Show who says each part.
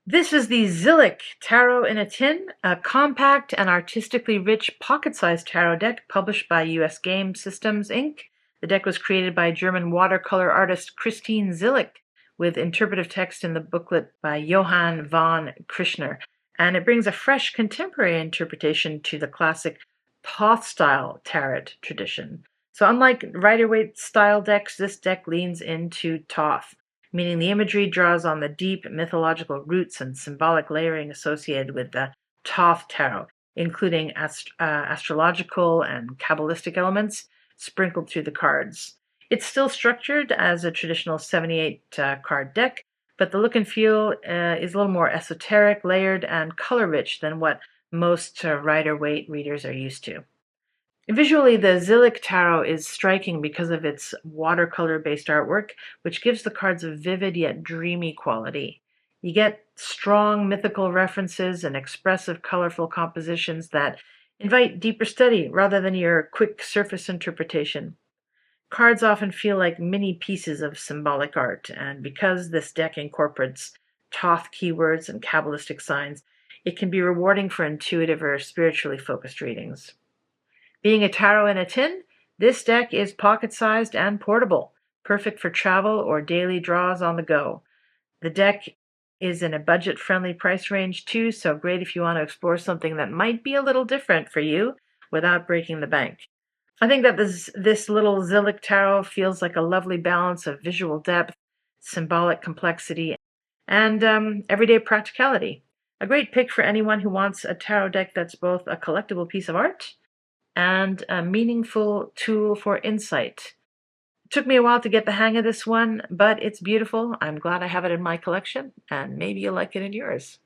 Speaker 1: This is the Zillich Tarot in a Tin, a compact and artistically rich pocket-sized tarot deck published by US Game Systems Inc. The deck was created by German watercolor artist Christine Zillich, with interpretive text in the booklet by Johann von Krishner, and it brings a fresh contemporary interpretation to the classic Thoth-style tarot tradition. So unlike Rider-Waite style decks, this deck leans into Thoth, meaning the imagery draws on the deep mythological roots and symbolic layering associated with the Thoth tarot, including astrological and Kabbalistic elements sprinkled through the cards. It's still structured as a traditional 78 card deck, but the look and feel is a little more esoteric, layered, and color rich than what most Rider-Waite readers are used to. Visually, the Zillich Tarot is striking because of its watercolor-based artwork, which gives the cards a vivid yet dreamy quality. You get strong mythical references and expressive, colorful compositions that invite deeper study rather than your quick surface interpretation. Cards often feel like mini pieces of symbolic art, and because this deck incorporates Thoth keywords and Kabbalistic signs, it can be rewarding for intuitive or spiritually focused readings. Being a tarot in a tin, this deck is pocket-sized and portable, perfect for travel or daily draws on the go. The deck is in a budget-friendly price range too, so great if you want to explore something that might be a little different for you without breaking the bank. I think that this little Zillich Tarot feels like a lovely balance of visual depth, symbolic complexity, and everyday practicality. A great pick for anyone who wants a tarot deck that's both a collectible piece of art and a meaningful tool for insight. It took me a while to get the hang of this one, but it's beautiful. I'm glad I have it in my collection, and maybe you'll like it in yours.